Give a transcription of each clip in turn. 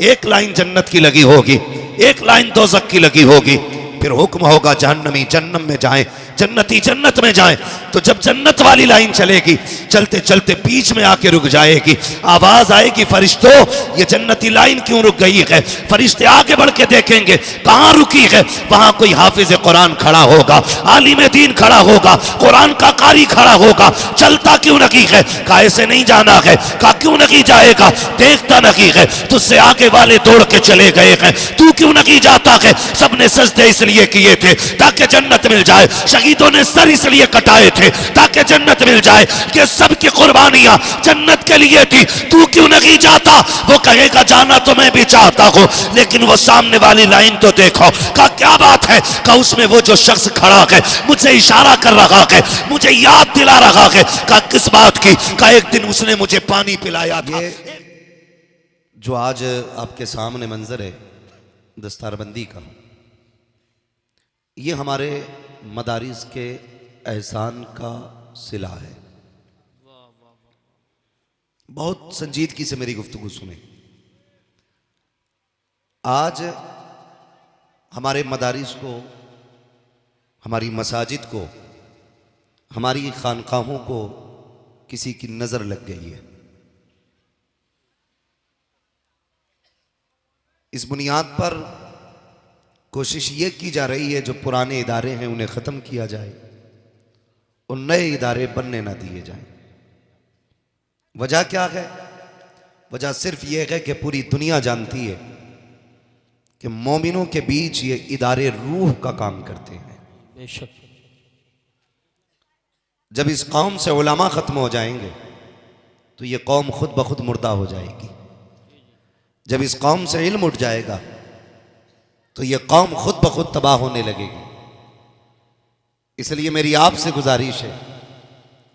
एक लाइन जन्नत की लगी होगी, एक लाइन दोज़ख की लगी होगी। फिर हुक्म होगा जहन्नमी जन्नम में जाएं, जन्नती जन्नत में जाएं। तो जब जन्नत वाली लाइन चलेगी, चलते चलते बीच में आके रुक जाएगी, आवाज आएगी फरिश्तों ये जन्नती लाइन क्यों रुक गई है। फरिश्ते आगे बढ़ के देखेंगे कहां रुकी है, वहां कोई हाफिज कुरान खड़ा होगा, आलिम दीन खड़ा होगा, कुरान का कारी खड़ा होगा। चलता क्यों नहीं है, कहा ऐसे नहीं जाना है, कहा क्यों नहीं जाएगा, देखता नहीं है, तुझसे आगे वाले दौड़ के चले गए हैं, तू क्यों नहीं जाता है। सबने सजदे इसलिए किए थे ताकि जन्नत मिल जाए, शहीदों ने सर इसलिए कटाए थे ताकि जन्नत मिल जाए। ये सब की कुर्बानियां जन्नत के लिए थी, तू क्यों नहीं जाता। वो कहेगा जाना तो मैं भी चाहता हूं, लेकिन वो सामने वाली लाइन तो देखो। कहा क्या बात है, कहा उसमें वो जो शख्स खड़ा है मुझे इशारा कर रहा है, मुझे याद दिला रहा है। कहा किस बात की, कहा एक दिन उसने मुझे पानी पिलाया था। जो आज आपके सामने मंजर है दस्तारबंदी का, ये हमारे मदारिस के एहसान का सिला है। बहुत संजीदगी से मेरी गुफ्तगू सुने। आज हमारे मदारिस को, हमारी मसाजिद को, हमारी खानकाहों को किसी की नजर लग गई है। इस बुनियाद पर कोशिश ये की जा रही है जो पुराने इदारे हैं उन्हें ख़त्म किया जाए और नए इदारे बनने ना दिए जाएं। वजह क्या है, वजह सिर्फ ये है कि पूरी दुनिया जानती है कि मोमिनों के बीच ये इदारे रूह का काम करते हैं। बेशक जब इस कौम से उलमा ख़त्म हो जाएंगे तो ये कौम खुद ब खुद मुर्दा हो जाएगी। जब इस कौम से इल्म उठ जाएगा तो ये कौम खुद ब खुद तबाह होने लगेगी। इसलिए मेरी आपसे गुजारिश है,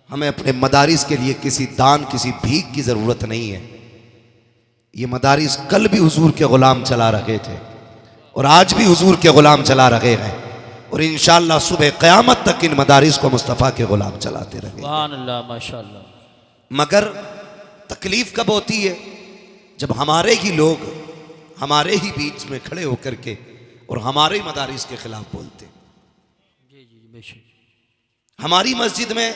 हमें अपने मदारिस के लिए किसी दान, किसी भीख की ज़रूरत नहीं है। ये मदारिस कल भी हुजूर के ग़ुलाम चला रहे थे और आज भी हुजूर के ग़ुलाम चला रहे हैं और इंशाअल्लाह सुबह क़यामत तक इन मदारिस को मुस्तफ़ा के ग़ुलाम चलाते रहेंगे। सुभान अल्लाह, माशाअल्लाह। मगर तकलीफ़ कब होती है, जब हमारे ही लोग हमारे ही बीच में खड़े होकर के और हमारे मदारिस के खिलाफ बोलते। जी जी बेशक। हमारी मस्जिद में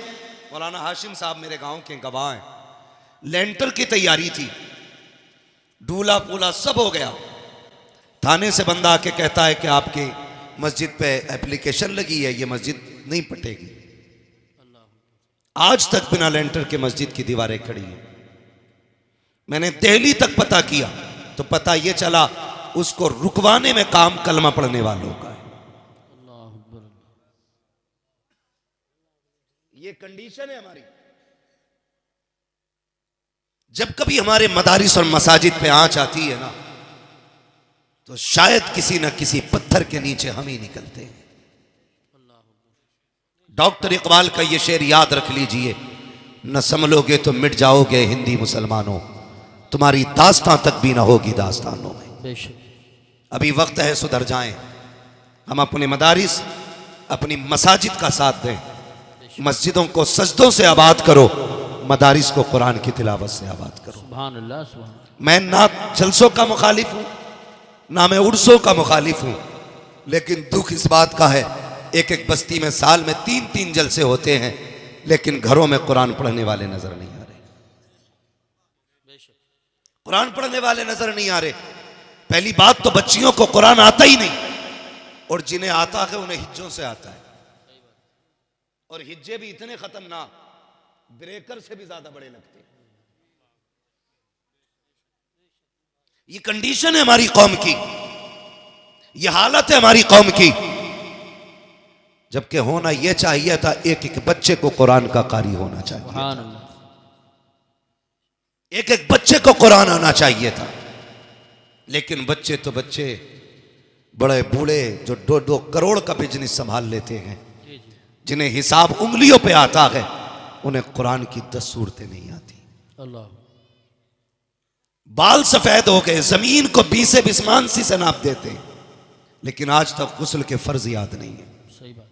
मौलाना हाशिम साहब मेरे गांव के गवाह हैं, लेंटर की तैयारी थी, डूला पूला सब हो गया। थाने से बंदा आके कहता है कि आपकी मस्जिद पे एप्लीकेशन लगी है, ये मस्जिद नहीं पटेगी। आज तक बिना लेंटर के मस्जिद की दीवारें खड़ी हैं। मैंने दिल्ली तक पता किया तो पता ये चला उसको रुकवाने में काम कलमा पढ़ने वालों का है। ये कंडीशन है हमारी। जब कभी हमारे मदारिस और मसाजिद पे आंच आती है ना, तो शायद किसी न किसी पत्थर के नीचे हम ही निकलते हैं। डॉक्टर इकबाल का ये शेर याद रख लीजिए, न संभलोगे तो मिट जाओगे हिंदी मुसलमानों, तुम्हारी दास्तां तक भी ना होगी दास्तानों में। बेशक। अभी वक्त है सुधर जाएं, हम अपने मदारिस, अपनी मसाजिद का साथ दें। मस्जिदों को सजदों से आबाद करो, मदारिस को कुरान की तिलावत से आबाद करो। सुभान अल्लाह, सुभान अल्लाह। मैं ना जलसों का मुखालिफ हूं, ना मैं उर्सों का मुखालिफ हूं, लेकिन दुख इस बात का है एक एक बस्ती में साल में 3-3 जलसे होते हैं, लेकिन घरों में कुरान पढ़ने वाले नजर नहीं आ रहे। कुरान पढ़ने वाले नजर नहीं आ रहे। पहली बात तो बच्चियों को कुरान आता ही नहीं, और जिन्हें आता है उन्हें हिज्जों से आता है, और हिज्जे भी इतने खतरनाक, ब्रेकर से भी ज्यादा बड़े लगते हैं। ये कंडीशन है हमारी कौम की, ये हालत है हमारी कौम की। जबकि होना यह चाहिए था एक एक बच्चे को कुरान का कारी होना चाहिए, सुभान अल्लाह। एक एक बच्चे को कुरान आना चाहिए था। लेकिन बच्चे तो बच्चे, बड़े बूढ़े जो 2-2 करोड़ का बिजनेस संभाल लेते हैं, जिन्हें हिसाब उंगलियों पे आता है, उन्हें कुरान की 10 सूरतें नहीं आती। अल्लाह। बाल सफेद हो गए, जमीन को 20 बिस्मानसी से नाप देते हैं, लेकिन आज तक गुस्ल के फर्ज याद नहीं है। सही बात।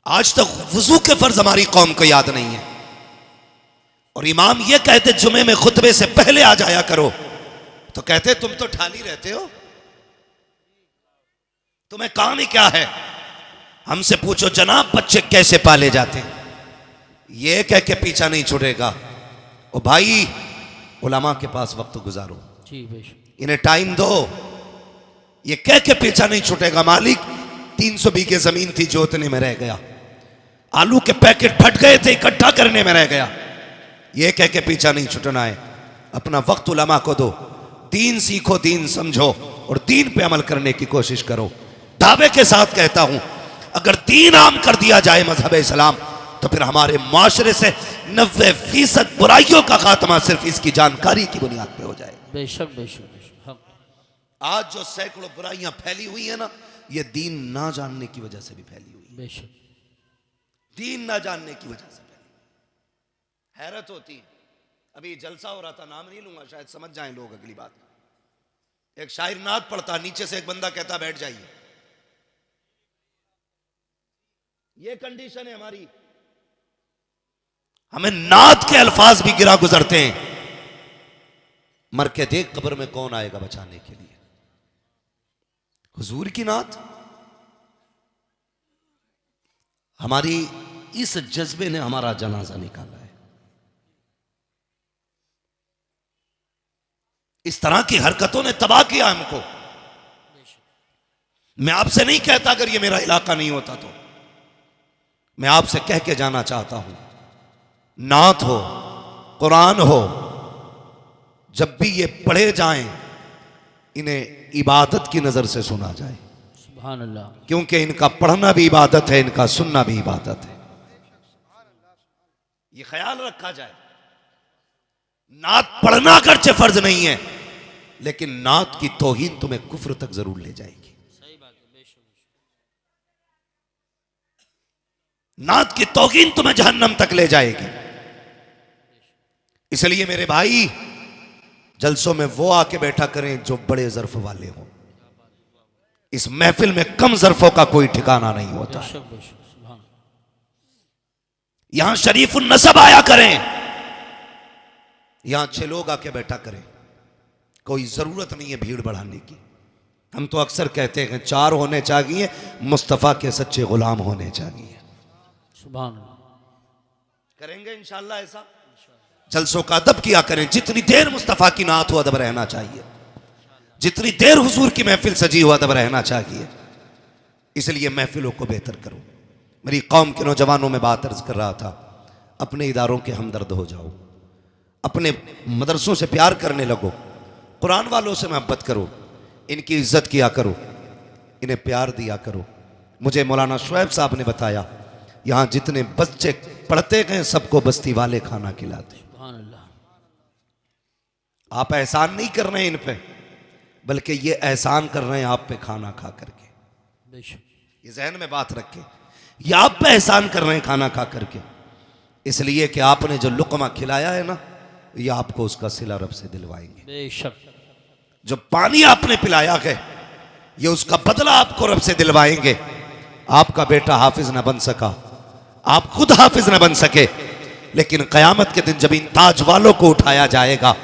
आज तक वुजू के फर्ज हमारी कौम को याद नहीं है। और इमाम ये कहते जुमे में खुतबे से पहले आ जाया करो तो कहते तुम तो ठाली रहते हो, तुम्हें काम ही क्या है। हमसे पूछो जनाब बच्चे कैसे पाले जाते हैं, ये कह के पीछा नहीं छुड़ेगा। ओ भाई उलमा के पास वक्त गुजारो, जी बेशक, इन्हें टाइम दो, ये कह के पीछा नहीं छूटेगा। मालिक 300 बीघे जमीन थी जोतने में रह गया, आलू के पैकेट फट गए थे इकट्ठा करने में रह गया, ये कह के पीछा नहीं छूटना है। अपना वक्त उलमा को दो, दीन सीखो, दीन समझो और दीन पे अमल करने की कोशिश करो। दावे के साथ कहता हूं अगर दीन आम कर दिया जाए मजहब इस्लाम तो फिर हमारे माशरे से 90% बुराइयों का खात्मा सिर्फ इसकी जानकारी की बुनियाद पे हो जाए। बेशक बेशक बेशक। हम आज जो सैकड़ों बुराइयां फैली हुई है ना, ये दीन ना जानने की वजह से भी फैली हुई है, बेशक, दीन ना जानने की वजह से फैली। हैरत होती है, अभी जलसा हो रहा था, नाम नहीं लूंगा शायद समझ जाएं लोग अगली बात। एक शायर नात पढ़ता, नीचे से एक बंदा कहता बैठ जाइए। ये कंडीशन है हमारी, हमें नात के अल्फाज भी गिरा गुजरते हैं। मर के देख कब्र में कौन आएगा बचाने के लिए, हुजूर की नात। हमारी इस जज्बे ने हमारा जनाजा निकाला है। इस तरह की हरकतों ने तबाह किया हमको। मैं आपसे नहीं कहता अगर ये मेरा इलाका नहीं होता तो, मैं आपसे कह के जाना चाहता हूं, नात हो, कुरान हो, जब भी ये पढ़े जाएं इन्हें इबादत की नजर से सुना जाए, सुभान अल्लाह, क्योंकि इनका पढ़ना भी इबादत है, इनका सुनना भी इबादत है। ये ख्याल रखा जाए। नात पढ़ना अगरचे फर्ज नहीं है, लेकिन नात की तौहीन तुम्हें कुफ्र तक जरूर ले जाएगी। सही बात है, बेशक, नात की तौहीन तुम्हें जहन्नम तक ले जाएगी। इसलिए मेरे भाई जलसों में वो आके बैठा करें जो बड़े ज़र्फ वाले हों। इस महफिल में कम ज़र्फों का कोई ठिकाना नहीं होता है। बेशक बेशक, सुभान, यहां शरीफुन नसब आया करें, यहां 6 लोग आके बैठा करें, कोई जरूरत नहीं है भीड़ बढ़ाने की। हम तो अक्सर कहते हैं 4 होने चाहिए, मुस्तफ़ा के सच्चे गुलाम होने चाहिए। सुभान अल्लाह, करेंगे इंशाअल्लाह ऐसा। जलसों का अदब किया करें, जितनी देर मुस्तफ़ा की नात हो अदब रहना चाहिए, जितनी देर हुजूर की महफिल सजी हो अदब रहना चाहिए। इसलिए महफिलों को बेहतर करो। मेरी कौम के नौजवानों में बात अर्ज कर रहा था, अपने इदारों के हमदर्द हो जाओ, अपने मदरसों से प्यार करने लगो, कुरान वालों से मोहब्बत करो, इनकी इज्जत किया करो, इन्हें प्यार दिया करो। मुझे मौलाना शुएब साहब ने बताया यहाँ जितने बच्चे पढ़ते गए सबको बस्ती वाले खाना खिलाते। सुभान अल्लाह, आप एहसान नहीं कर रहे हैं इन पे, बल्कि ये एहसान कर रहे हैं आप पे खाना खा करके। बेशक, ये जहन में बात रखें, ये आप पे एहसान कर रहे हैं खाना खा करके, इसलिए कि आपने जो लुक़मा खिलाया है ना, ये आपको उसका सिला रब से दिलवाएंगे। बेशक, जो पानी आपने पिलाया है, ये उसका बदला आपको रब से दिलवाएंगे। आपका बेटा हाफिज ना बन सका, आप खुद हाफिज ना बन सके, लेकिन कयामत के दिन जब इन ताज वालों को उठाया जाएगा,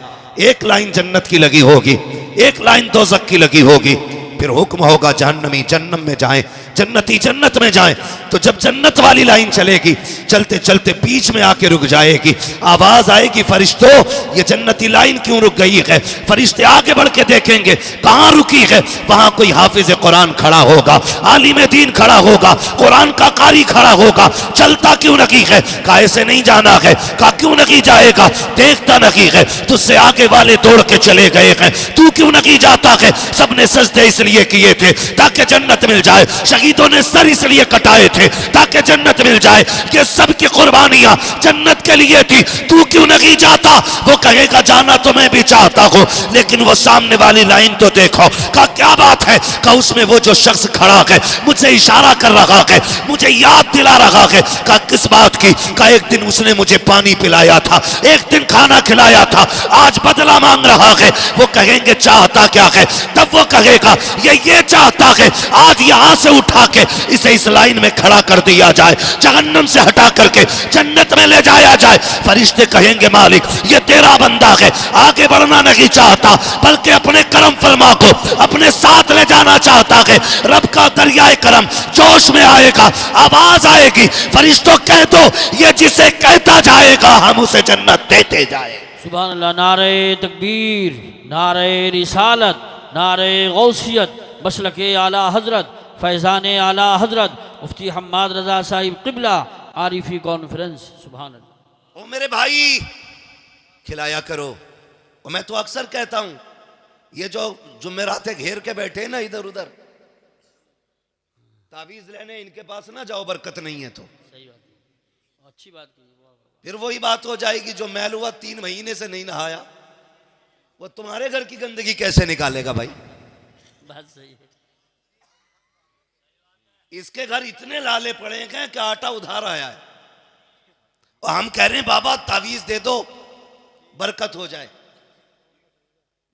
एक लाइन जन्नत की लगी होगी, एक लाइन दोज़ख की लगी होगी, फिर हुक्म होगा जहन्नमी जन्नम में जाएं, जन्नती जन्नत में जाएं। तो जब जन्नत वाली लाइन चलेगी, चलते चलते बीच में आके रुक जाएगी, आवाज आएगी फरिश्तों ये जन्नती लाइन क्यों रुक गई है। फरिश्ते आगे बढ़ के देखेंगे कहां रुकी है, वहां कोई हाफिज कुरान खड़ा होगा, आलिम दीन खड़ा होगा, कुरान का कारी खड़ा होगा। चलता क्यों नहीं है, कहा ऐसे नहीं जाना है, कहा क्यों नहीं जाएगा, देखता नहीं है, तुझसे आगे वाले दौड़ के चले गए हैं, तू क्यों नहीं जाता है। सबने सजदे इसलिए किए थे ताकि जन्नत मिल जाए, शहीदों ने सर इसलिए कटाए थे ताकि जन्नत मिल जाए, ये सब की कुर्बानियां जन्नत के लिए थी, तू क्यों नहीं जाता। वो कहेगा जाना तो मैं भी चाहता हूं, लेकिन वो सामने वाली लाइन तो देखो। कहा क्या बात है, कहा उसमें वो जो शख्स खड़ा है मुझे इशारा कर रहा है, मुझे याद दिला रहा है। कहा किस बात की, कहा एक दिन उसने मुझे पानी पिलाया था, एक दिन खाना खिलाया था, आज बदला मांग रहा है। वो कहेंगे चाहता क्या है, तब वो कहेगा ये चाहता है आज यहां से उठा के इसे इस लाइन में खड़ा कर दिया जाए, जहन्नम से हटा करके जन्नत में ले जाया जाए। फरिश्ते कहेंगे मालिक ये तेरा बंदा है, आगे बढ़ना नहीं चाहता बल्कि अपने करम फरमा को अपने साथ ले जाना चाहता है। रब का दरियाए करम जोश में आएगा, आवाज आएगी, फरिश्तों कह दो ये जिसे कहता जाएगा हम उसे जन्नत देते जाए। सुभान अल्लाह। नारे तकबीर, नारे रिसालत, नारे गौसियत, मसलके आला हजरत, फैज़ान आला हजरत मुफ्ती हम्माद रजा साहिब क़िबला आरिफी कॉन्फ्रेंस। सुभान अल्लाह। ओ मेरे भाई खिलाया करो। और मैं तो अक्सर कहता हूं ये जो जुमेरातें घेर के बैठे ना इधर उधर तावीज लेने, इनके पास ना जाओ, बरकत नहीं है तो। सही बात है, अच्छी बात की। फिर वही बात हो जाएगी जो मैल हुआ 3 महीने से नहीं नहाया वो तुम्हारे घर की गंदगी कैसे निकालेगा भाई। बात सही है। इसके घर इतने लाले पड़े हैं कि आटा उधार आया है और हम कह रहे हैं बाबा तावीज दे दो बरकत हो जाए।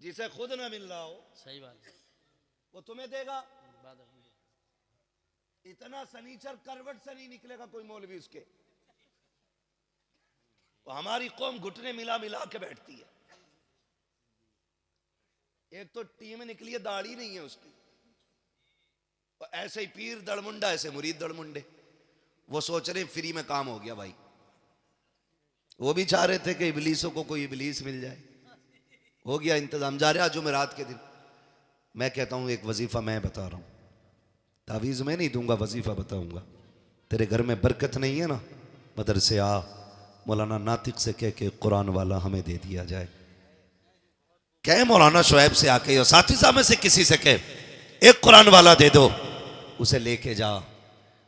जिसे खुद ना मिल रहा हो सही बात है, वो तुम्हें देगा। बात है। इतना सनीचर करवट से नहीं निकलेगा कोई मौलवी उसके। वो हमारी कौम घुटने मिला मिला के बैठती है। एक तो टीम निकली है, दाढ़ी नहीं है उसकी, और ऐसे ही पीर दड़मुंडा, ऐसे मुरीद दड़मुंडे। वो सोच रहे फ्री में काम हो गया भाई। वो भी चाह रहे थे कि इबलीसों को कोई इबलीस मिल जाए। हो गया इंतजाम। जा रहा जुमेरात के दिन। मैं कहता हूं एक वजीफा मैं बता रहा हूं, तावीज़ मैं नहीं दूंगा, वजीफा बताऊंगा। तेरे घर में बरकत नहीं है ना, मदरसे आ, मौलाना नातिक से कह के कुरान वाला हमें दे दिया जाए। कह मौलाना शुएब से आके, साथी साहब में से किसी से कह एक कुरान वाला दे दो, उसे लेके जा,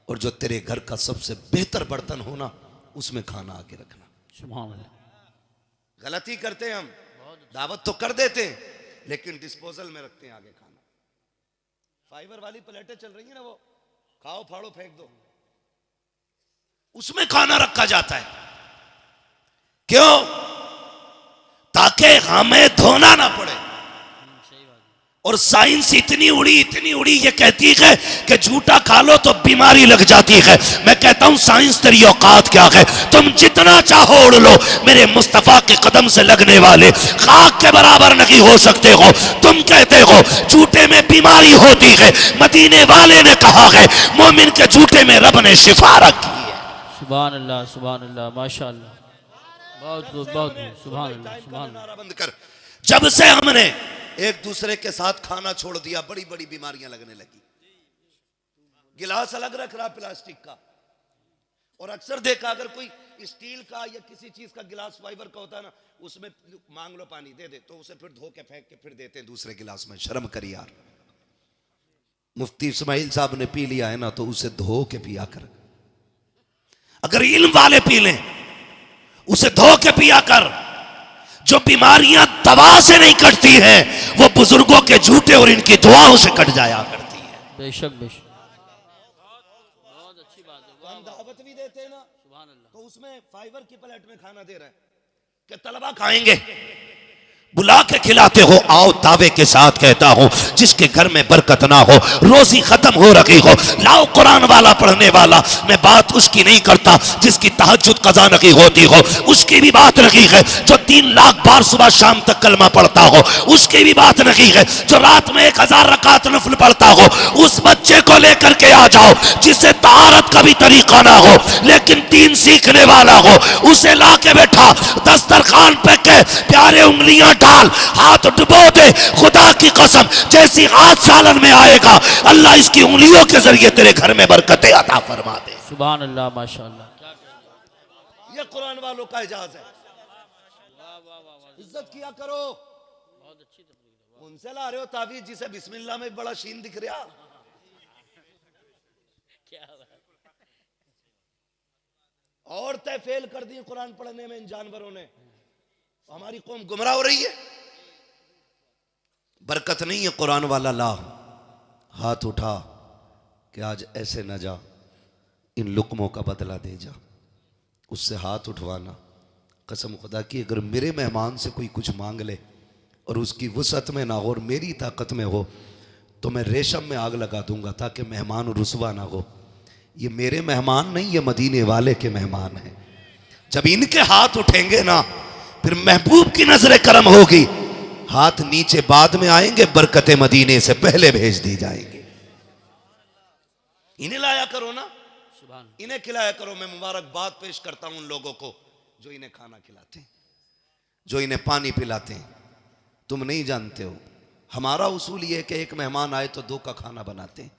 और जो तेरे घर का सबसे बेहतर बर्तन हो ना उसमें खाना आके रखना। सुभान अल्लाह। गलती करते हैं हम, दावत तो कर देते हैं लेकिन डिस्पोजल में रखते हैं आगे खाना। फाइबर वाली प्लेटें चल रही है ना, वो खाओ फाड़ो फेंक दो, उसमें खाना रखा जाता है। क्यों? ताकि हमें धोना ना पड़े। और साइंस इतनी उड़ी ये कहती है कि झूठा खा लो तो बीमारी लग जाती है। मैं कहता हूं साइंस तेरी औकात क्या है? तुम जितना चाहो उड़ लो, मेरे मुस्तफा के कदम से लगने वाले खाक के बराबर नहीं हो सकते हो। तुम कहते हो झूठे में बीमारी होती है, मदीने वाले ने कहा है मोमिन के झूठे में रब ने शिफा रखी है। सुभान अल्लाह, सुभान अल्लाह, माशाअल्लाह, बहुत खूब, बहुत खूब। सुभान अल्लाह, सुभान अल्लाह। बंद कर। जब से हमने एक दूसरे के साथ खाना छोड़ दिया, बड़ी बड़ी बीमारियां लगने लगी। गिलास अलग रख रहा प्लास्टिक का, और अक्सर देखा अगर कोई स्टील का या किसी चीज का गिलास फाइबर का होता है ना, उसमें मांग लो पानी दे दे, तो उसे फिर धो के फेंक के फिर देते हैं दूसरे गिलास में। शर्म करी यार। मुफ्ती इस्माइल साहब ने पी लिया है ना, तो उसे धो के पिया कर। अगर इल्म वाले पी लें, उसे धो के पिया कर। जो बीमारियां दवा से नहीं कटती हैं, वो बुजुर्गों के झूठे और इनकी दुआओं से कट जाया करती है। बेशक बेशक, बहुत अच्छी बात है। हम दावत भी देते हैं ना, सुभान अल्लाह, तो उसमें फाइबर की प्लेट में खाना दे रहे हैं कि तलबा खाएंगे। बुला के खिलाते हो, आओ दावे के साथ कहता हूं जिसके घर में बरकत ना हो, रोजी खत्म हो रही हो, लाओ कुरान वाला पढ़ने वाला। मैं बात उसकी नहीं करता जिसकी तहज्जुद कज़ा नहीं होती हो, उसकी भी बात नहीं है। जो 3 लाख बार सुबह शाम तक कलमा पढ़ता हो, उसकी भी बात नहीं है। जो रात में 1000 रकात नफल पढ़ता हो, उस बच्चे को लेकर के आ जाओ जिसे तहारत का भी तरीका ना हो लेकिन 3 सीखने वाला हो। उसे ला के बैठा दस्तरखान पे के प्यारे उंगलियां डाल, हाथ डुबो दे। खुदा की कसम जैसी हाथ सालन में आएगा, अल्लाह इसकी उंगलियों के जरिए तेरे घर में बरकतें अता फरमा दे। सुभान अल्लाह, माशाअल्लाह। ये कुरान वालों का एजाज है। इज्जत किया करो। बहुत अच्छी तकरीर। उनसे ला रहे हो तावीज जिसे बिस्मिल्लाह में बड़ा शीन दिख रहा। क्या और तय फेल कर दी कुरान पढ़ने में इन जानवरों ने। हमारी कौम गुमराह हो रही है। बरकत नहीं है कुरान वाला ला, हाथ उठा कि आज ऐसे न जा, इन लुकमों का बदला दे जा। उससे हाथ उठवाना, कसम खुदा की अगर मेरे मेहमान से कोई कुछ मांग ले और उसकी वसअत में ना हो और मेरी ताकत में हो, तो मैं रेशम में आग लगा दूंगा ताकि मेहमान रुसवा ना हो। ये मेरे मेहमान नहीं, ये मदीने वाले के मेहमान हैं। जब इनके हाथ उठेंगे ना, फिर महबूब की नजर करम होगी। हाथ नीचे बाद में आएंगे, बरकतें मदीने से पहले भेज दी जाएंगी। इन्हें लाया करो ना, इन्हें खिलाया करो। मैं मुबारकबाद पेश करता हूं उन लोगों को जो इन्हें खाना खिलाते हैं, जो इन्हें पानी पिलाते हैं। तुम नहीं जानते हो, हमारा उसूल यह है कि एक मेहमान आए तो 2 का खाना बनाते हैं,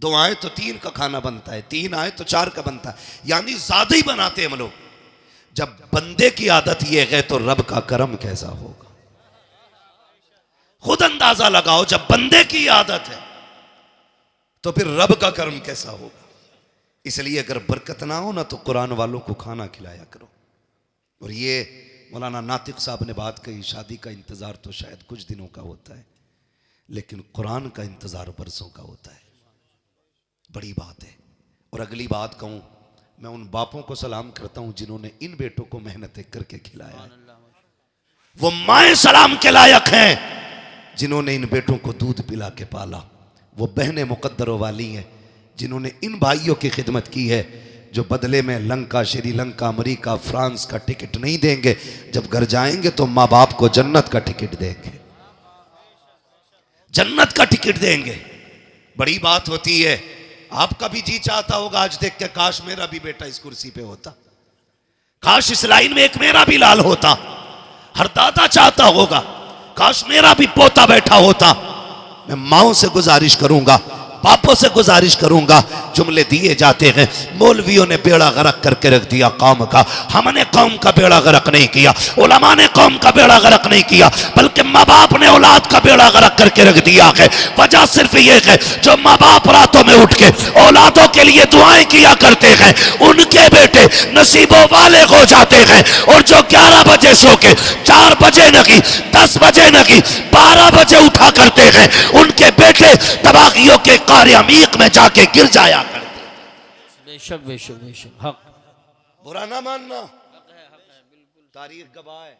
2 आए तो 3 का खाना बनता है, 3 आए तो 4 का बनता है, यानी ज्यादा ही बनाते हैं हम लोग। जब बंदे की आदत यह है तो रब का करम कैसा होगा, खुद अंदाजा लगाओ। जब बंदे की आदत है तो फिर रब का करम कैसा होगा। इसलिए अगर बरकत ना हो ना तो कुरान वालों को खाना खिलाया करो। और ये मौलाना नातिक साहब ने बात कही, शादी का इंतजार तो शायद कुछ दिनों का होता है, लेकिन कुरान का इंतजार बरसों का होता है। बड़ी बात है। और अगली बात कहूं, मैं उन बापों को सलाम करता हूं जिन्होंने इन बेटों को मेहनत करके खिलाया है। वो माए सलाम के लायक हैं जिन्होंने इन बेटों को दूध पिला के पाला। वो बहनें मुकद्दरों वाली हैं जिन्होंने इन भाइयों की खिदमत की है, जो बदले में लंका, श्रीलंका, अमेरिका, फ्रांस का टिकट नहीं देंगे, जब घर जाएंगे तो माँ बाप को जन्नत का टिकट देंगे, जन्नत का टिकट देंगे। बड़ी बात होती है। आपका भी जी चाहता होगा आज देख के, काश मेरा भी बेटा इस कुर्सी पे होता, काश इस लाइन में एक मेरा भी लाल होता। हर दादा चाहता होगा काश मेरा भी पोता बैठा होता। मैं माओ से गुजारिश करूंगा, बापों से गुजारिश करूंगा। जुमले दिए जाते हैं, मौलवियों ने बेड़ा गरक करके रख दिया कौम का। हमने कौम का बेड़ा गरक नहीं किया, उलमा ने कौम का बेड़ा गरक नहीं किया, बल्कि माँ बाप ने औलाद का बेड़ा गरक करके रख दिया है। वजह सिर्फ ये है, जो माँ बाप रातों में उठ के औलादों के लिए दुआएं किया करते हैं, उनके बेटे नसीबों वाले हो जाते हैं। और जो 11 बजे सो के 4 बजे नहीं, 10 बजे नहीं, 12 बजे उठा करते हैं, उनके बेटे तबागियों के कार्य अमीक में जाके गिर जाया करते। बेशक बेशक बेशक, हक। बुरा ना मानना, तारीख गवाह है,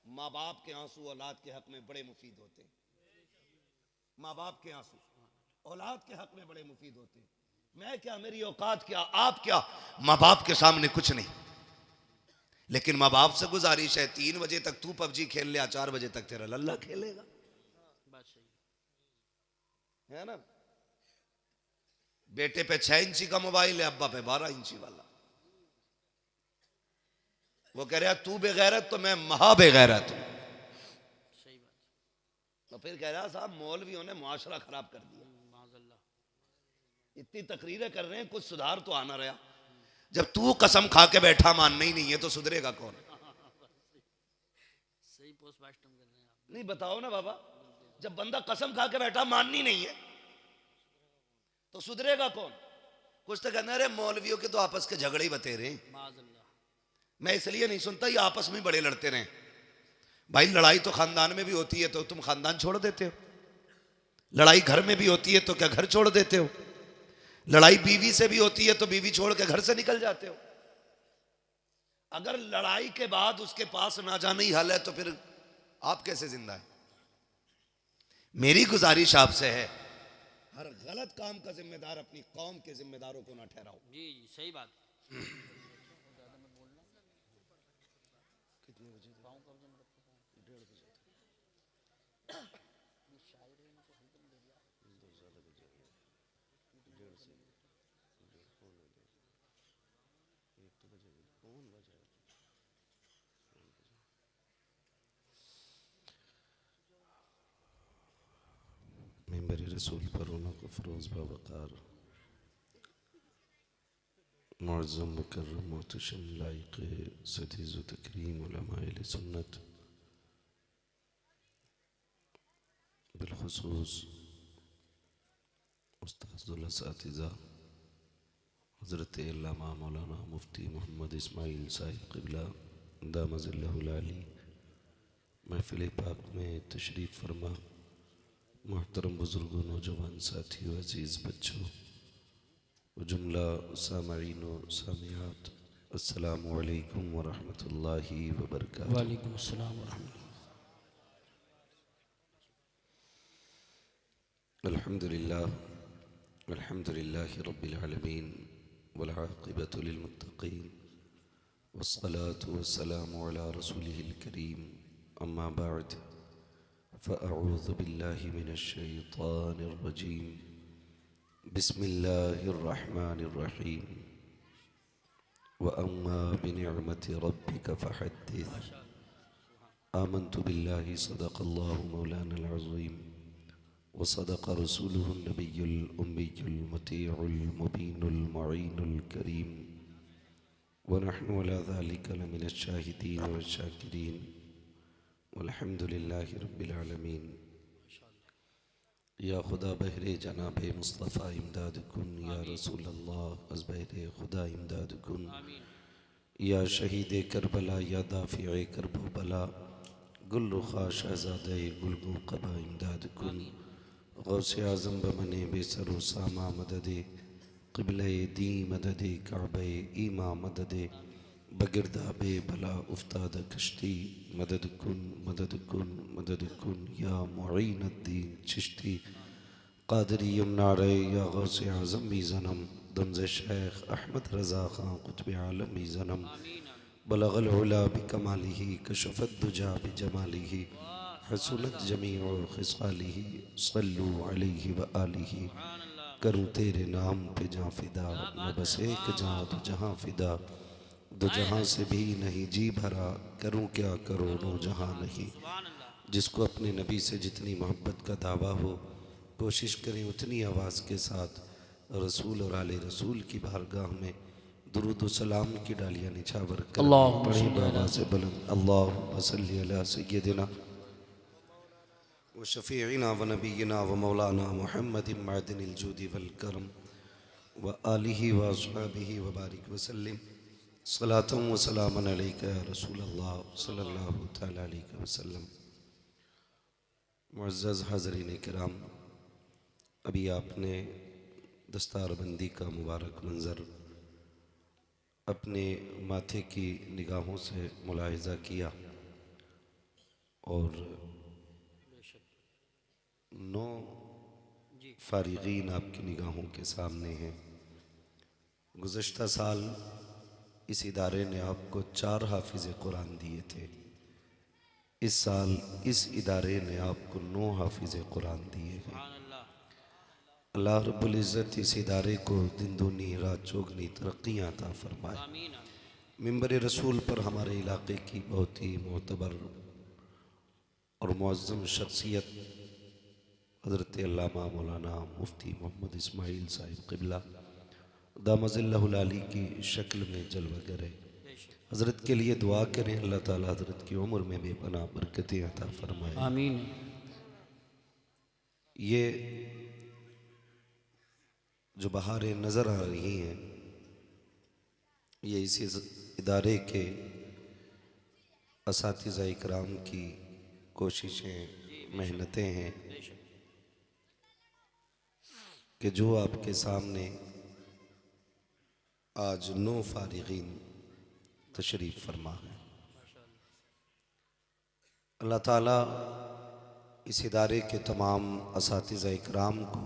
माँ बाप के आंसू औलाद के हक में बड़े मुफीद होते हैं। माँ बाप के आंसू औलाद के हक में बड़े मुफीद होते हैं। मैं क्या, मेरी औकात क्या, आप क्या, माँ बाप के सामने कुछ नहीं। लेकिन माँ बाप से गुजारिश है, 3 बजे तक तू पबजी खेल ले, 4 बजे तक तेरा लल्ला खेलेगा, है ना। बेटे पे 6 इंची का मोबाइल है, अब्बा पे 12 इंची वाला। वो कह रहा तू बेगैरत तो मैं महा बेगैरत हूं। तो फिर कह रहा साहब मौलवियों ने मुआशरा खराब कर दिया, इतनी तकरीरें कर रहे हैं, कुछ सुधार तो आना रहा। जब तू कसम खा के बैठा मानना ही नहीं है तो सुधरेगा कौन? सही पोस्टमार्टम कर रहे हैं नहीं, बताओ ना बाबा। जब बंदा कसम खा के बैठा माननी नहीं है तो सुधरेगा कौन? कुछ तो कहना, अरे मौलवियों के तो आपस के झगड़े ही बतेरे हैं। मैं इसलिए नहीं सुनता, ये आपस में बड़े लड़ते रहे। भाई लड़ाई तो खानदान में भी होती है, तो तुम खानदान छोड़ देते हो। लड़ाई घर में भी होती है, तो क्या घर छोड़ देते हो? लड़ाई बीवी से भी होती है, तो बीवी छोड़ के घर से निकल जाते हो। अगर लड़ाई के बाद उसके पास ना जाना ही हल है, तो फिर आप कैसे जिंदा है? मेरी गुजारिश आपसे है, हर गलत काम का जिम्मेदार अपनी कौम के जिम्मेदारों को ना ठहराओ। जी जी, सही बात। कितने बजे? 1:30 बजे। मेरे रसूल पर उनको फरोज बावकार मुअज़्ज़म मुकर्रम मोहतशम लायक सदीज़ व तकरीम उलमाए सुन्नत बिलखुसूस उस्ताज़ुल असातिज़ा हज़रत अल्लामा मौलाना मुफ्ती मोहम्मद इस्माइल साहिब क़िबला दामज़िल्लहुल आली महफ़िल पाक में तशरीफ़ फरमा, मोहतरम बुज़ुर्गों, नौजवान साथियों, अज़ीज़ बच्चों, जुमला सामईन व सामियात, अस्सलामु अलैकुम व रहमतुल्लाहि व बरकातुहू। वालेकुम अस्सलाम व रहमतुल्लाह। अल्हम्दुलिल्लाह रब्बिल आलमीन वल आक़िबतु लिल मुत्तक़ीन वस्सलातु वस्सलामु अला रसूलिहिल करीम अम्मा बअद फ़अऊज़ु बिल्लाहि मिनश शैतानिर रजीम बिस्मिल्लाहिर रहमानिर रहीम व अम्मा बिनिअमति रब्बिका फ़हद्दिस आमन्तु बिल्लाहि सदक़ल्लाहु मौलानल अज़ीम व सदक़ रसूलुहुन नबियुल उम्मियुल मुतीउल मुबीनुल मुईनुल करीम व नहनु अला ज़ालिका लमिनश शाहिदीन वश शाकिरीन वल्हम्दुलिल्लाहि रब्बिल आलमीन। या खुदा बहरे जनाबे मुस्तफ़ा इमदाद कुन, या रसूल अल्लाह अज़ बहरे खुदा इमदाद कुन, या शहीद करबला, या दाफ़िए करबो बला, गुल रुखा शहज़ादे गुलगो क़बा इमदाद कुन, गौसे आज़म बमने बेसरो सामा मददे, क़िबले दी मददे, काबे ईमा मददे, बगिरदा बे भला उफ्ताद कश्ती, मदद कुन मदद कुन मदद कुन, या मुईनुद्दीन चिश्ती क़ादरी नारे, या गौसे आज़म भी ज़नम, दुम्ज़े शेख अहमद रज़ा ख़ान क़ुत्ब आलम भी ज़नम, बलगल उला बिकमालिही कशफ़त दुजा बिजमालिही हसनत जमीउ ख़िसालिही सल्लु अलैहि व आलिही। करूँ तेरे नाम पे जाँ फ़िदा, न बस एक जाँ दो जहाँ फ़िदा, दो जहाँ से भी नहीं जी भरा, करूँ क्या करोड़ों जहाँ नहीं। जिसको अपने नबी से जितनी मोहब्बत का दावा हो, कोशिश करें उतनी आवाज़ के साथ रसूल और आले रसूल की बारगाह में दुरूद व सलाम की डालियाँ निछावर कर पढ़े बावाज़ बुलंद अल्लाहुम्मा सल्ली अला सय्यदिना व शफ़ीइना व नबीना व मौलाना मुहम्मदिन मअदिनिल जूदि वल करम व आलिहि व अस्हाबिहि व बारिक व सल्लिम सलातन व सलामन अलैका या रसूल अल्लाह सल्लल्लाहु तआला अलैहि वसल्लम। मुअज़्ज़ज़ हाज़रीन किराम, अभी आपने दस्तारबंदी का मुबारक मंज़र अपने माथे की निगाहों से मुलाहिज़ा किया और 9 फ़ारिग़ीन आपकी निगाहों के सामने हैं। गुज़श्ता साल इस इदारे ने आपको 4 हाफ़िज़ कुरान दिए थे। इस साल इस इदारे ने आपको 9 हाफ़िज़ कुरान दिए हैं। अल्लाह रब्बुल इज़्ज़त इस इदारे को दिन दूनी रात चौगनी तरक्कियाँ अता फ़रमाए। मिंबर रसूल पर हमारे इलाक़े की बहुत ही मोतबर और मुअज़्ज़म शख्सियत हज़रत अल्लामा मौलाना मुफ्ती मोहम्मद इस्माइल साहिब क़िबला दामज़िल्लहुल आली की शक्ल में जलवागर है। हज़रत के लिए दुआ करें, अल्लाह ताला हज़रत की उम्र में बेपनाह बरकतें अता फ़रमाए। आमीन। ये जो बहारें नज़र आ रही हैं, ये इसी इदारे के असातिज़ा इकराम की कोशिशें मेहनतें हैं कि जो आपके सामने आज 9 फ़ारिग़ीन तशरीफ़ फरमा है। अल्लाह ताला इस इदारे के तमाम असातिज़ा इकराम को,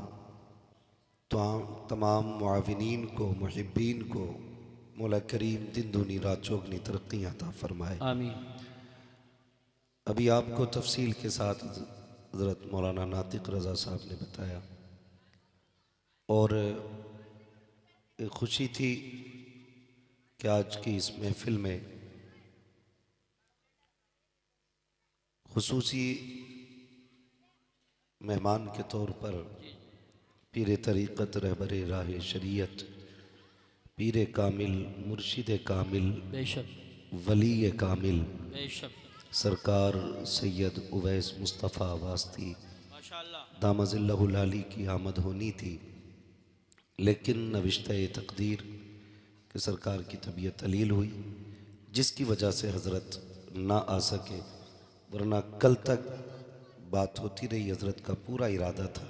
तमाम मुआविनीन को, मुहिब्बीन को मौला करीम दिन दूनी रात चौगनी तरक्की अता फ़रमाए। आमीन। अभी आपको तफसील के साथ हज़रत मौलाना नातिक रज़ा साहब ने बताया और एक खुशी थी कि आज की इस महफ़िल में खुसूसी मेहमान के तौर पर पीर तरीक़त रहबर राह शरीयत, पीर कामिल, मुर्शिद कामिल, बेशक वली कामिल बेशक सरकार सैयद उवैस मुस्तफ़ा वास्ती माशाअल्लाह दामज़िल्लहुल आली की आमद होनी थी, लेकिन नविश्ते तकदीर कि सरकार की तबीयत अलील हुई, जिसकी वजह से हज़रत ना आ सके, वरना कल तक बात होती रही। हज़रत का पूरा इरादा था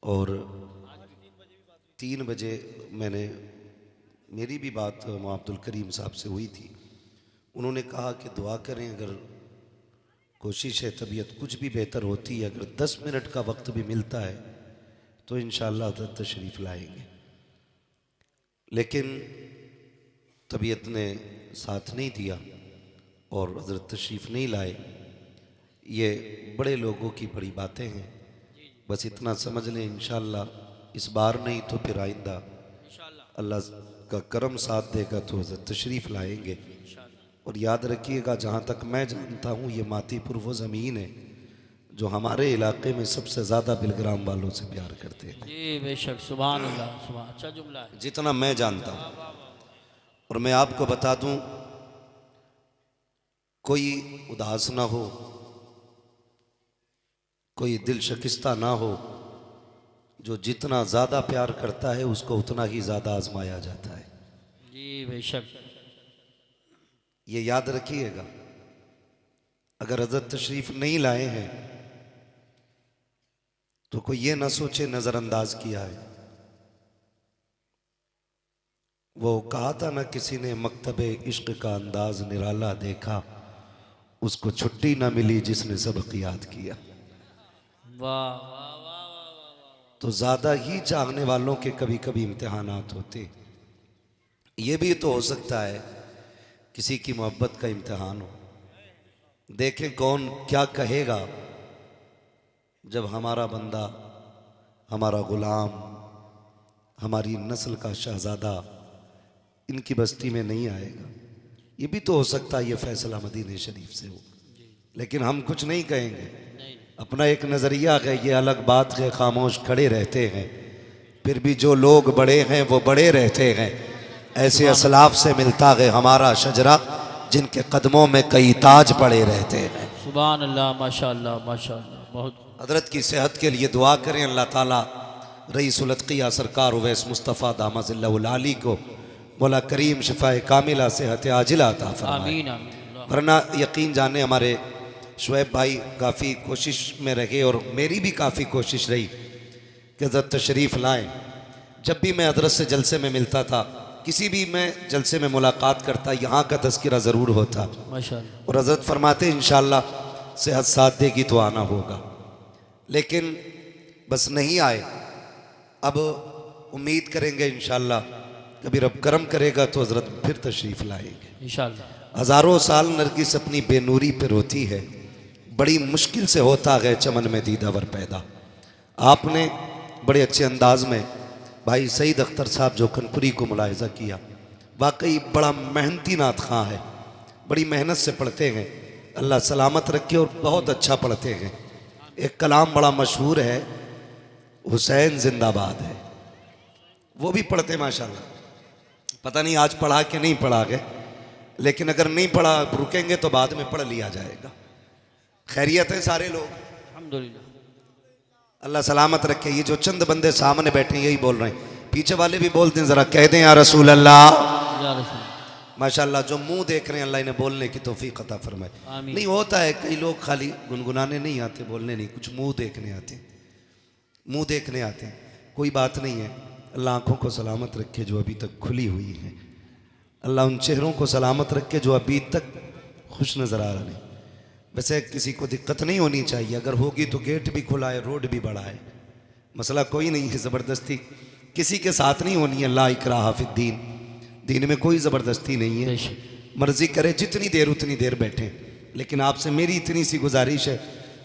और 3 बजे मेरी भी बात अब्दुल करीम साहब से हुई थी। उन्होंने कहा कि दुआ करें, अगर कोशिश है तबीयत कुछ भी बेहतर होती है, अगर 10 मिनट का वक्त भी मिलता है तो इंशाअल्लाह हज़रत तशरीफ़ लाएंगे। लेकिन तबीयत ने साथ नहीं दिया और हज़रत तशरीफ़ नहीं लाए। ये बड़े लोगों की बड़ी बातें हैं, बस इतना समझ लें इंशाअल्लाह इस बार नहीं तो फिर आइंदा अल्लाह का करम साथ देगा तो हज़रत तशरीफ़ लाएंगे। और याद रखिएगा, जहाँ तक मैं जानता हूँ ये मातीपुर वो ज़मीन है जो हमारे इलाके में सबसे ज़्यादा बिलग्राम वालों से प्यार करते हैं। जी बेशक, सुभान अल्लाह, सुभान, अच्छा जुमला है। जितना मैं जानता हूँ। और मैं आपको बता दूँ, कोई उदास ना हो, कोई दिल शिकस्ता ना हो, जो जितना ज़्यादा प्यार करता है उसको उतना ही ज़्यादा आजमाया जाता है। जी बेशक, ये याद रखिएगा। अगर हज़रत तशरीफ़ नहीं लाए हैं तो कोई ये ना सोचे नज़रअंदाज किया है। वो कहा था ना किसी ने, मकतबे इश्क का अंदाज निराला देखा, उसको छुट्टी ना मिली जिसने सबक याद किया। वाह, तो ज़्यादा ही चाहने वालों के कभी कभी इम्तिहानात होते। ये भी तो हो सकता है किसी की मोहब्बत का इम्तिहान हो। देखें कौन क्या कहेगा जब हमारा बंदा, हमारा गुलाम, हमारी नस्ल का शहजादा इनकी बस्ती में नहीं आएगा। ये भी तो हो सकता है ये फैसला मदीने शरीफ से हो। लेकिन हम कुछ नहीं कहेंगे, अपना एक नज़रिया है, ये अलग बात है, खामोश खड़े रहते हैं। फिर भी जो लोग बड़े हैं वो बड़े रहते हैं। ऐसे असलाफ से मिलता है हमारा शजरा, जिनके कदमों में कई ताज पड़े रहते हैं। सुभान अल्लाह, माशाअल्लाह, माशाअल्लाह, बहुत। हजरत की सेहत के लिए दुआ करें, अल्लाह ताला रईसुल अत्किया सरकार उवैस मुस्तफ़ा दामज़िल्लहुल आली को मौला करीम शिफाए कामिला सेहत आजिला अता फरमाए। आमीन, आमीन। वरना यकीन जाने हमारे शुएब भाई काफ़ी कोशिश में रहे और मेरी भी काफ़ी कोशिश रही कि हज़रत तशरीफ़ लाएँ। जब भी मैं हज़रत से जलसे में मिलता था, किसी भी मैं जलसे में मुलाकात करता, यहाँ का तज़किरा ज़रूर होता माशाअल्लाह। और हज़रत फरमाते इंशाअल्लाह सेहत साथ देगी तो आना होगा। लेकिन बस नहीं आए। अब उम्मीद करेंगे इंशाअल्लाह कभी रब करम करेगा तो हज़रत फिर तशरीफ़ लाएंगे इंशाअल्लाह। हज़ारों साल नरगिस अपनी बेनूरी पर रोती है, बड़ी मुश्किल से होता है चमन में दीदावर पैदा। आपने बड़े अच्छे अंदाज में भाई सईद अख्तर साहब जो कनपुरी को मुलाहिज़ा किया, वाकई बड़ा मेहनती नात खां है, बड़ी मेहनत से पढ़ते हैं, अल्लाह सलामत रखे और बहुत अच्छा पढ़ते हैं। एक कलाम बड़ा मशहूर है, हुसैन जिंदाबाद है, वो भी पढ़ते माशाल्लाह। पता नहीं आज पढ़ा कि नहीं पढ़ा गए, लेकिन अगर नहीं पढ़ा रुकेंगे तो बाद में पढ़ लिया जाएगा। खैरियत है सारे लोग, अल्हम्दुलिल्लाह, अल्लाह सलामत रखे। ये जो चंद बंदे सामने बैठे यही बोल रहे हैं, पीछे वाले भी बोलते हैं, ज़रा कह दें या रसूल अल्लाह। या रसूल। माशाल्लाह जो मुंह देख रहे हैं अल्लाह इन्हें बोलने की तौफीक अता फरमाए। आमीन। नहीं होता है कई लोग खाली गुनगुनाने नहीं आते, बोलने नहीं, कुछ मुंह देखने आते, मुंह देखने आते हैं। कोई बात नहीं है, अल्लाह आँखों को सलामत रखे जो अभी तक खुली हुई हैं, अल्लाह उन चेहरों को सलामत रखे जो अभी तक खुश नज़र आ रहे हैं। वैसे किसी को दिक्कत नहीं होनी चाहिए, अगर होगी तो गेट भी खुला है, रोड भी बड़ा है, मसला कोई नहीं है। ज़बरदस्ती किसी के साथ नहीं होनी है, ला इकराहा फिद्दीन, दीन में कोई ज़बरदस्ती नहीं है। मर्ज़ी करे जितनी देर उतनी देर बैठें। लेकिन आपसे मेरी इतनी सी गुजारिश है,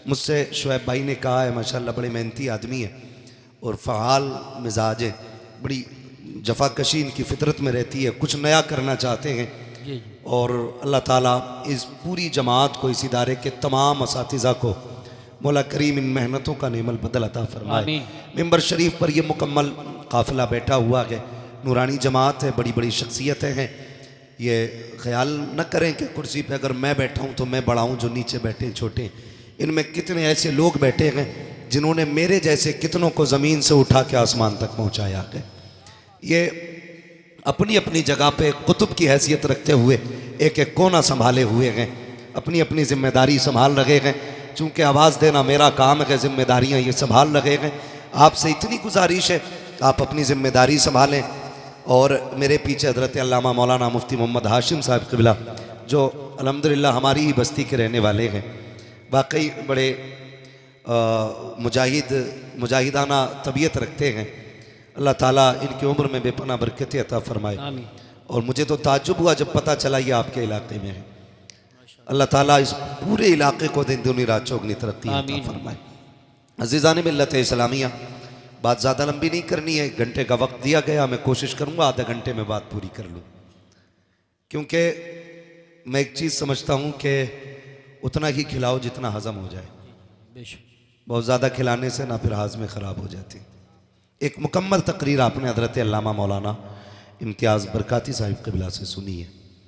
मुझसे शुएब भाई ने कहा है माशाल्लाह बड़े मेहनती आदमी है और फ़ाल मिजाज है, बड़ी जफाकशी इनकी फितरत में रहती है, कुछ नया करना चाहते हैं। और अल्लाह ताला इस पूरी जमात को, इस इदारे के तमाम असातिज़ा को मौला करीम इन मेहनतों का नेमल बदल अता फरमाए। मिंबर शरीफ पर ये मुकम्मल काफ़िला बैठा हुआ है, नूरानी जमात है, बड़ी बड़ी शख्सियतें हैं। ये ख्याल न करें कि कुर्सी पे अगर मैं बैठा हूँ तो मैं बड़ा हूँ, जो नीचे बैठे हैं छोटे। इनमें कितने ऐसे लोग बैठे हैं जिन्होंने मेरे जैसे कितनों को ज़मीन से उठा के आसमान तक पहुँचाया है। ये अपनी अपनी जगह पे कुतुब की हैसियत रखते हुए एक एक कोना संभाले हुए हैं, अपनी अपनी जिम्मेदारी संभाल रहे हैं। चूँकि आवाज़ देना मेरा काम है, जिम्मेदारियाँ ये संभाल रहे हैं। आपसे इतनी गुजारिश है आप अपनी जिम्मेदारी संभालें। और मेरे पीछे हज़रत अल्लामा मौलाना मुफ्ती मोहम्मद हाशिम साहब क़िबला, जो अल्हम्दुलिल्लाह हमारी ही बस्ती के रहने वाले हैं, वाकई बड़े मुजाहिदाना तबीयत रखते हैं। अल्लाह ताला इनकी उम्र में बेपना बरकत अता फरमाए। आमीन। और मुझे तो ताज्जुब हुआ जब पता चला ये आपके इलाके में है। अल्लाह ताला इस पूरे इलाके को दिन दूनी रात चौगनी तरक्की अता फरमाए। अज़ीज़ान मिल्लत इस्लामिया, बात ज़्यादा लंबी नहीं करनी है, 1 घंटे का वक्त दिया गया, मैं कोशिश करूँगा आधे घंटे में बात पूरी कर लूँ, क्योंकि मैं एक चीज़ समझता हूँ कि उतना ही खिलाओ जितना हज़म हो जाए। बहुत ज़्यादा खिलाने से ना फिर हाज़मे ख़राब हो जाती। एक मुकम्मल तकरीर आपने हज़रत अल्लामा मौलाना इम्तियाज़ बरकाती साहिब क़िबला से सुनी है।